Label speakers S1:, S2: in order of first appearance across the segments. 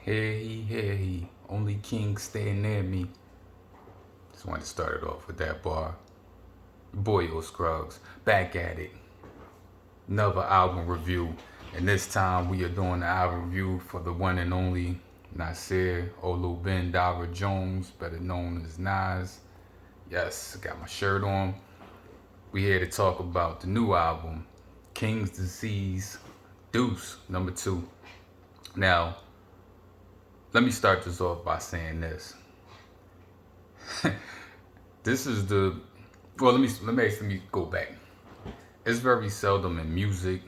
S1: Hey, only kings staying near me. Just wanted to start it off with that bar. Boy, yo, Scruggs, back at it. Another album review. And this time we are doing the album review for the one and only Nasir Olubin Dara Jones, better known as Nas. Yes, I got my shirt on. We here to talk about the new album, King's Disease Deuce, #2. Now, let me start this off by saying this. This is the well. Let me go back. It's very seldom in music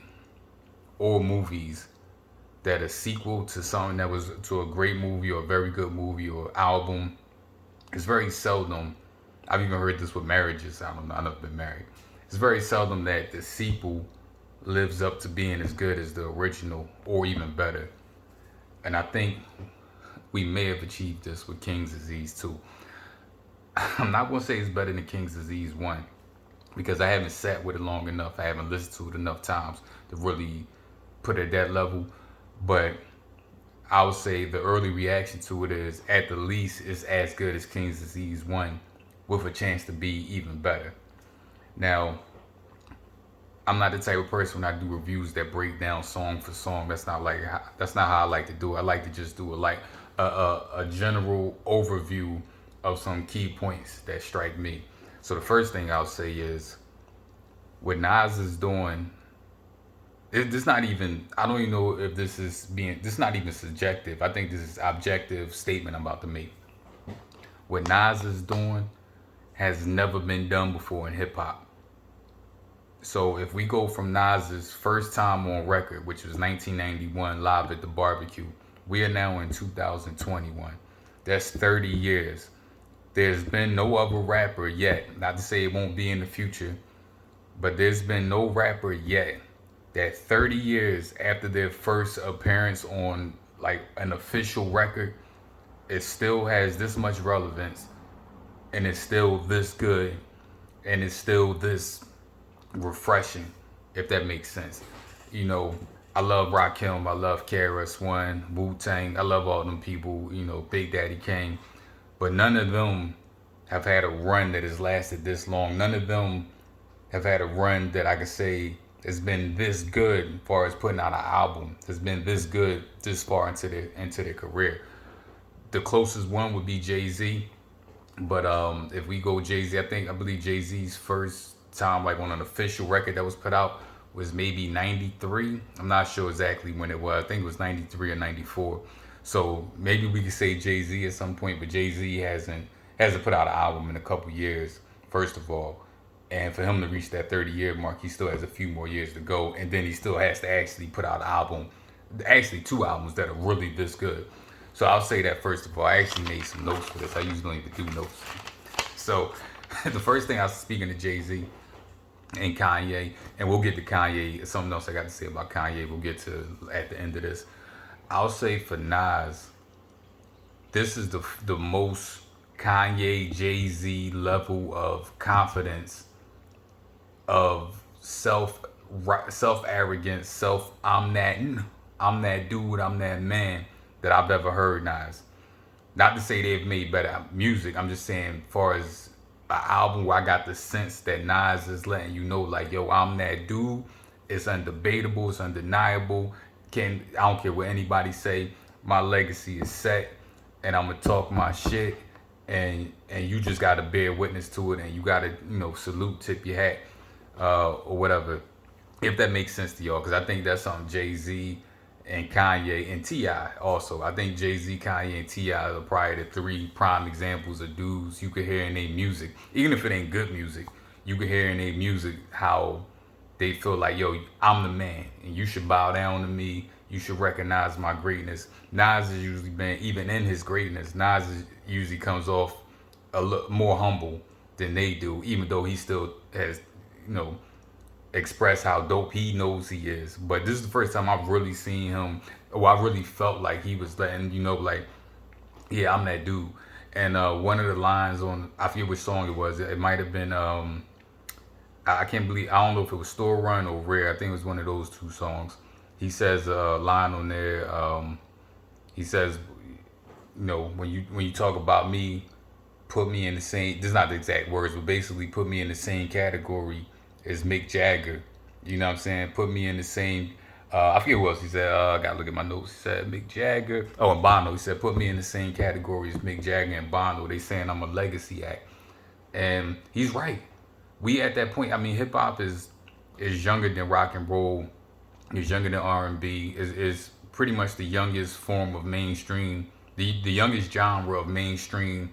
S1: or movies that a sequel to something that was to a great movie or a very good movie or album. It's very seldom. I've even heard this with marriages. I don't know. I've never been married. It's very seldom that the sequel lives up to being as good as the original or even better. And I think we may have achieved this with King's Disease 2. I'm not gonna say it's better than King's Disease 1 because I haven't sat with it long enough. I haven't listened to it enough times to really put it at that level. But I would say the early reaction to it is at the least it's as good as King's Disease 1 with a chance to be even better. Now, I'm not the type of person when I do reviews that break down song for song. That's not how I like to do it. I like to just do a general overview of some key points that strike me. So the first thing I'll say is what Nas is doing. It's not even. I don't even know if this is being. This is not even subjective. I think this is objective statement I'm about to make. What Nas is doing has never been done before in hip hop. So if we go from Nas's first time on record, which was 1991, Live at the Barbecue, we are now in 2021. That's 30 years. There's been no other rapper yet, not to say it won't be in the future, but there's been no rapper yet that 30 years after their first appearance on like an official record, it still has this much relevance and it's still this good and it's still this refreshing, if that makes sense. You know, I love Rakim, I love KRS One, Wu Tang, I love all them people, Big Daddy Kane. But none of them have had a run that has lasted this long. None of them have had a run that I could say has been this good as far as putting out an album. Has been this good this far into their career. The closest one would be Jay-Z. But if we go Jay-Z, I believe Jay-Z's first time like on an official record that was put out was maybe 93. I'm not sure exactly when it was. I think it was 93 or 94. So maybe we could say Jay-Z at some point, but Jay-Z hasn't put out an album in a couple years, first of all. And for him to reach that 30-year mark, he still has a few more years to go. And then he still has to actually put out an album, actually two albums that are really this good. So I'll say that first of all. I actually made some notes for this. I usually don't even do notes. So the first thing I was speaking to Jay-Z and Kanye, and we'll get to Kanye, something else I got to say about Kanye, we'll get to at the end of this. I'll say for Nas, this is the most Kanye Jay-Z level of confidence, of self arrogance, I'm that dude, I'm that man that I've ever heard Nas. Not to say they've made better music. I'm just saying, as far as an album where I got the sense that Nas is letting you know, like, yo, I'm that dude. It's undebatable. It's undeniable. I don't care what anybody say. My legacy is set, and I'm gonna talk my shit, and you just gotta bear witness to it, and you gotta salute, tip your hat, or whatever, if that makes sense to y'all. Because I think that's something Jay-Z and Kanye and T.I. also. I think Jay-Z, Kanye, and T.I. are probably the three prime examples of dudes you could hear in their music. Even if it ain't good music, you could hear in their music how they feel like, yo, I'm the man, and you should bow down to me. You should recognize my greatness. Nas has usually been, even in his greatness, usually comes off a little more humble than they do, even though he still has, express how dope he knows he is. But this is the first time I've really seen him, or I really felt like he was letting like, yeah, I'm that dude. And one of the lines on, I forget which song it was. It might have been I can't believe, I don't know if it was Store Run or Rare. I think it was one of those two songs. He says a line on there. He says, when you talk about me, put me in the same. This is not the exact words, but basically put me in the same category as Mick Jagger. You know what I'm saying? Put me in the same. I forget what else he said. I gotta look at my notes. He said Mick Jagger. Oh, and Bono. He said put me in the same category as Mick Jagger and Bono. They saying I'm a legacy act, and he's right. We at that point. I mean, hip hop is younger than rock and roll. Is younger than R&B. Is pretty much the youngest form of mainstream. The youngest genre of mainstream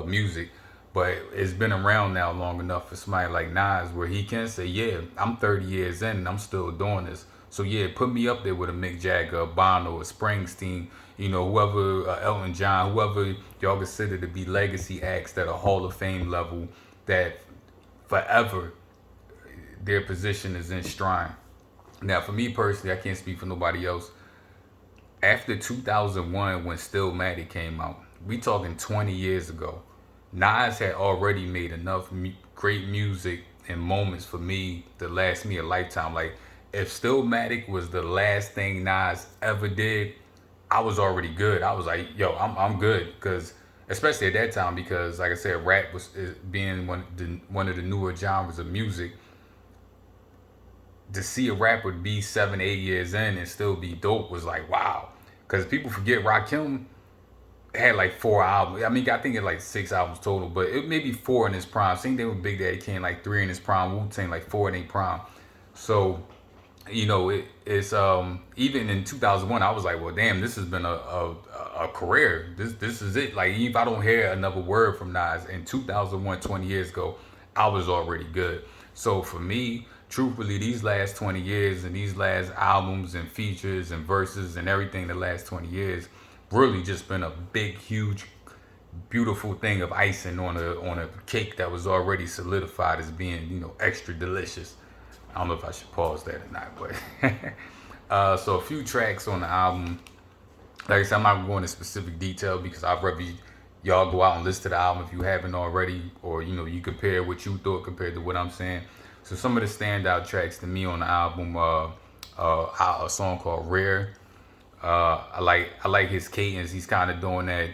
S1: music. But it's been around now long enough for somebody like Nas where he can say, yeah, I'm 30 years in and I'm still doing this. So yeah, put me up there with a Mick Jagger, a Bono, a Springsteen, whoever, Elton John, whoever y'all consider to be legacy acts that are Hall of Fame level, that forever their position is enshrined. Now, for me personally, I can't speak for nobody else. After 2001, when Stillmatic came out, we talking 20 years ago, Nas had already made enough great music and moments for me to last me a lifetime. Like, if Stillmatic was the last thing Nas ever did, I was already good. I was like, yo, I'm good, because especially at that time, because like I said, rap was being one of the newer genres of music. To see a rapper be 7, 8 years in and still be dope was like wow. Because people forget Rakim had like 4 albums. I mean, I think it like 6 albums total, but it may be 4 in his prime. Same thing with Big Daddy Kane, like 3 in his prime. Wu-Tang like 4 in their prime. So it's even in 2001, I was like, well, damn, this has been a career. This is it. Like, if I don't hear another word from Nas in 2001, 20 years ago, I was already good. So for me, truthfully, these last 20 years and these last albums and features and verses and everything the last 20 years really just been a big, huge, beautiful thing of icing on a cake that was already solidified as being, extra delicious. I don't know if I should pause that or not, but so a few tracks on the album. Like I said, I'm not going into specific detail because I'd rather y'all go out and listen to the album if you haven't already, or you compare what you thought compared to what I'm saying. So some of the standout tracks to me on the album, a song called Rare. I like his cadence. He's kind of doing that,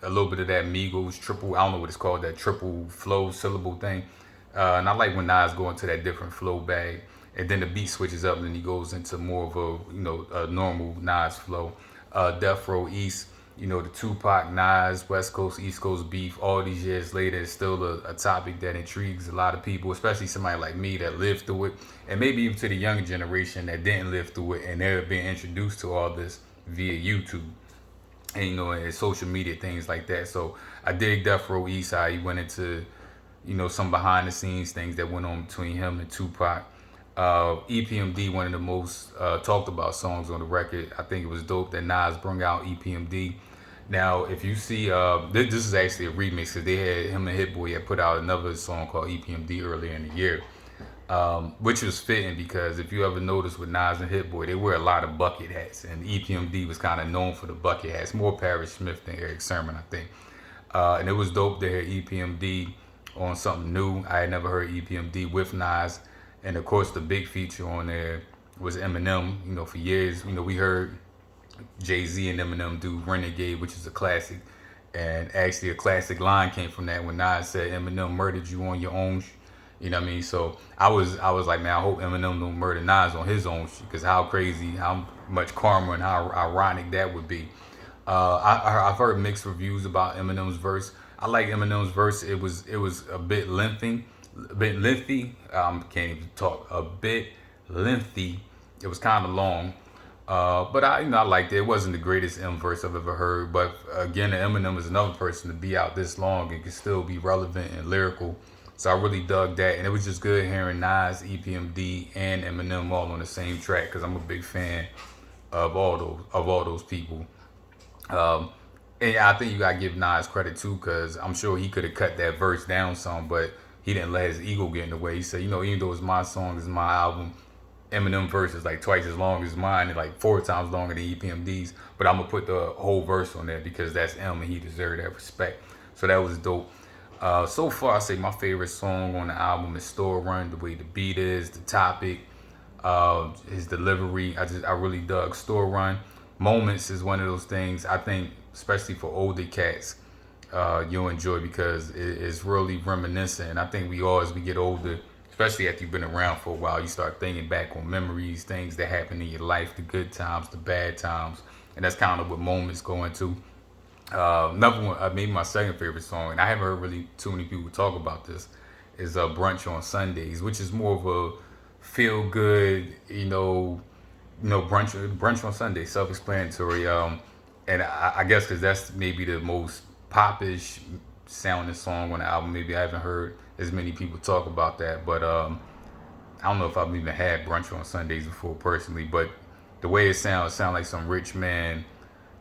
S1: a little bit of that Migos triple. I don't know what it's called, that triple flow syllable thing. And I like when Nas go into that different flow bag, and then the beat switches up, and then he goes into more of a normal Nas flow. Death Row East, the Tupac, Nas, West Coast, East Coast beef. All these years later, it's still a topic that intrigues a lot of people, especially somebody like me that lived through it, and maybe even to the younger generation that didn't live through it, and they're being introduced to all this via YouTube and and social media, things like that. So I dig Death Row East, how he went into some behind the scenes things that went on between him and Tupac. EPMD, one of the most talked about songs on the record. I think it was dope that Nas brought out EPMD. Now, if you see, this is actually a remix because they had him and Hit Boy had put out another song called EPMD earlier in the year, which was fitting because if you ever notice with Nas and Hit Boy, they wear a lot of bucket hats, and EPMD was kind of known for the bucket hats, more Parrish Smith than Eric Sermon, I think. And it was dope to hear EPMD on something new. I had never heard EPMD with Nas. And of course, the big feature on there was Eminem. For years, we heard Jay-Z and Eminem do Renegade, which is a classic. And actually, a classic line came from that when Nas said, Eminem murdered you on your own. You know what I mean? So I was like, man, I hope Eminem don't murder Nas on his own, because how crazy, how much karma and how ironic that would be. I've heard mixed reviews about Eminem's verse. I like Eminem's verse. It was a bit lengthy, can't even talk. A bit lengthy. It was kind of long, but I liked it. It wasn't the greatest M verse I've ever heard. But again, Eminem is another person to be out this long and can still be relevant and lyrical. So I really dug that, and it was just good hearing Nas, EPMD, and Eminem all on the same track because I'm a big fan of all those people. And I think you gotta give Nas credit too, because I'm sure he could have cut that verse down some, but he didn't let his ego get in the way. He said, even though it's my song, it's my album, Eminem verse is like twice as long as mine and like 4 times longer than EPMD's, but I'm gonna put the whole verse on there because that's M and he deserved that respect. So that was dope. So far, I say my favorite song on the album is Store Run. The way the beat is, the topic, his delivery. I really dug Store Run. Moments is one of those things I think, especially for older cats, you'll enjoy because it's really reminiscent. And I think we all, as we get older, especially after you've been around for a while, you start thinking back on memories, things that happened in your life, the good times, the bad times, and that's kind of what Moments go into. Another one, maybe my second favorite song, and I haven't heard really too many people talk about this, is Brunch on Sundays, which is more of a feel good, brunch on Sunday, self-explanatory. And I guess because that's maybe the most popish sounding song on the album. Maybe I haven't heard as many people talk about that, but I don't know if I've even had brunch on Sundays before personally. But the way it sounds like some rich man,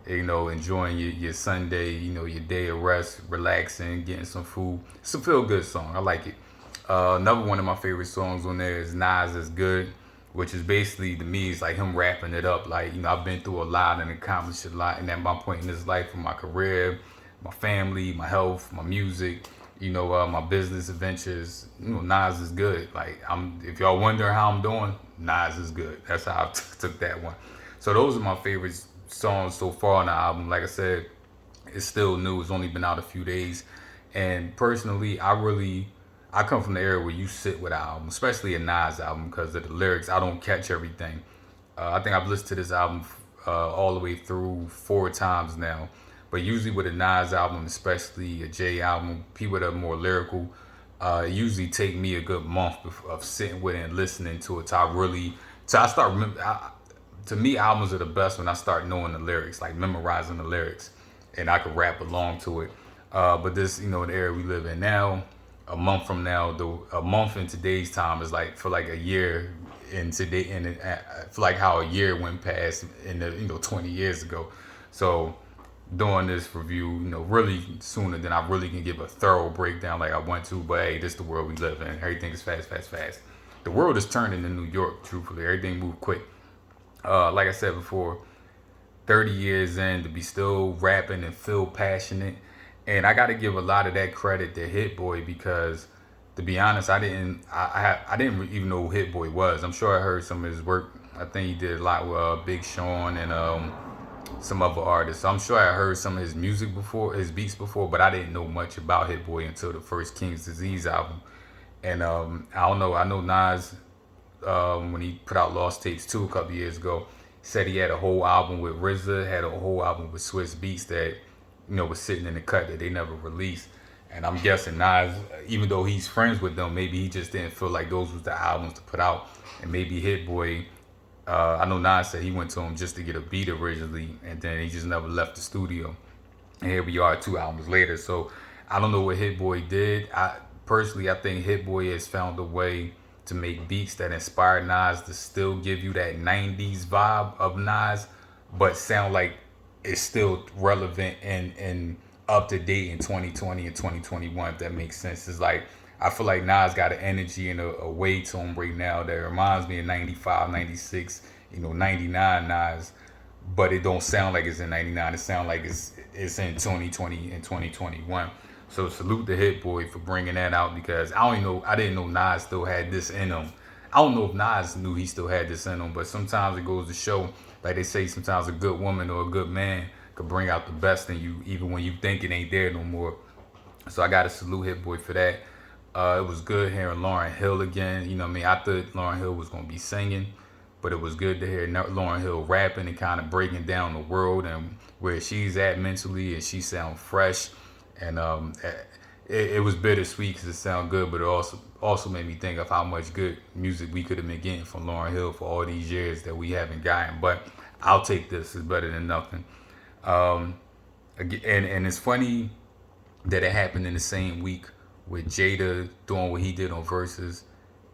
S1: enjoying your Sunday, your day of rest, relaxing, getting some food. It's a feel good song. I like it. Another one of my favorite songs on there is Nas is Good, which is basically, to me, it's like him wrapping it up. Like, I've been through a lot and accomplished a lot. And at my point in this life, from my career, my family, my health, my music, my business adventures, Nas is good. Like, if y'all wonder how I'm doing, Nas is good. That's how I took that one. So those are my favorite songs so far on the album. Like I said, it's still new. It's only been out a few days. And personally, I come from the era where you sit with an album, especially a Nas album, because of the lyrics. I don't catch everything. I think I've listened to this album all the way through 4 times now. But usually with a Nas album, especially a J album, people that are more lyrical, it usually take me a good month of sitting with it and listening to it. I start to me, albums are the best when I start knowing the lyrics, like memorizing the lyrics, and I could rap along to it. But this, the era we live in now, a month from now, a month in today's time is like for like a year in today, and for like how a year went past in the 20 years ago. So doing this review, really sooner than I really can give a thorough breakdown like I want to. But hey, this is the world we live in. Everything is fast, fast, fast. The world is turning in New York. Truthfully, everything moved quick. Like I said before, 30 years in to be still rapping and feel passionate. And I got to give a lot of that credit to Hit Boy because, to be honest, I didn't even know who Hit Boy was. I'm sure I heard some of his work. I think he did a lot with Big Sean and some other artists. So I'm sure I heard some of his music before, his beats before, but I didn't know much about Hit Boy until the first King's Disease album. And I don't know. I know Nas, when he put out Lost Tapes 2 a couple years ago, said he had a whole album with RZA, had a whole album with Swiss Beats that was sitting in the cut that they never released. And I'm guessing Nas, even though he's friends with them, maybe he just didn't feel like those was the albums to put out. And maybe Hit Boy, I know Nas said he went to him just to get a beat originally, and then he just never left the studio. And here we are 2 albums later. So I don't know what Hit Boy did. Personally, I think Hit Boy has found a way to make beats that inspire Nas to still give you that 90s vibe of Nas, but sound like it's still relevant and up to date in 2020 and 2021, if that makes sense. It's like, I feel like Nas got an energy and a way to him right now that reminds me of 95, 96, 99 Nas, but it don't sound like it's in 99. It sounds like it's in 2020 and 2021. So salute to Hit Boy for bringing that out because I didn't know Nas still had this in him. I don't know if Nas knew he still had this in him, but sometimes it goes to show, like they say, sometimes a good woman or a good man could bring out the best in you, even when you think it ain't there no more. So I got to salute Hit Boy for that. It was good hearing Lauryn Hill again. You know what I mean? I thought Lauryn Hill was going to be singing, but it was good to hear Lauryn Hill rapping and kind of breaking down the world and where she's at mentally, and she sound fresh. And it was bittersweet because it sounded good, but it also made me think of how much good music we could have been getting from Lauryn Hill for all these years that we haven't gotten. But I'll take this. It's better than nothing. And it's funny that it happened in the same week with Jada doing what he did on Versus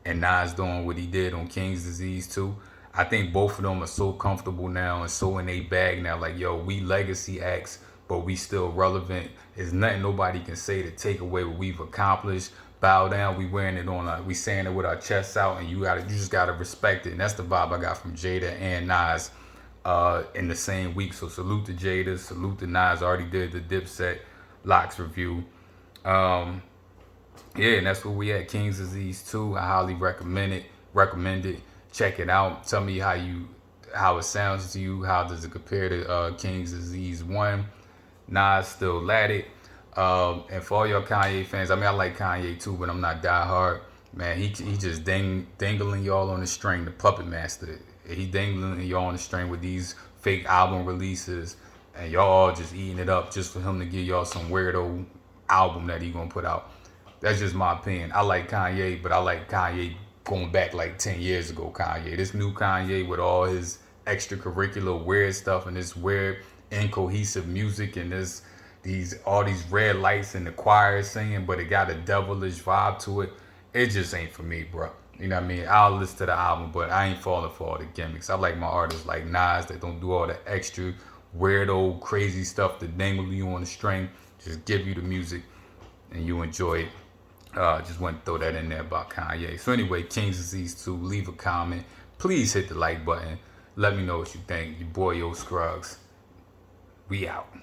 S1: and Nas doing what he did on King's Disease too. I think both of them are so comfortable now and so in their bag now. Like, yo, we legacy acts, but we still relevant. There's nothing nobody can say to take away what we've accomplished. Bow down, we wearing it on we saying it with our chests out, and you just gotta respect it. And that's the vibe I got from Jada and Nas in the same week. So salute to Jada, salute to Nas. I already did the Dipset Locks review. Yeah, and that's where we at. King's Disease 2. I highly recommend it. Check it out. Tell me how you how it sounds to you? How does it compare to King's Disease 1? Nas still at it. And for all your Kanye fans, I mean, I like Kanye too, but I'm not die hard. Man, he just dangling y'all on the string, the puppet master. He dangling y'all on the string with these fake album releases, and y'all all just eating it up just for him to give y'all some weirdo album that he gonna put out. That's just my opinion. I like Kanye, but I like Kanye going back like 10 years ago Kanye. This new Kanye with all his extracurricular weird stuff and this weird incohesive music and this all these red lights and the choir singing, but it got a devilish vibe to it. It just ain't for me, bro. You know what I mean? I'll listen to the album, but I ain't falling for all the gimmicks. I like my artists like Nas that don't do all the extra weirdo crazy stuff to dangle you on the string. Just give you the music and you enjoy it. Just want to throw that in there about Kanye. So anyway, King's Disease 2, leave a comment. Please hit the like button. Let me know what you think. Your boy Yo Scruggs. We out.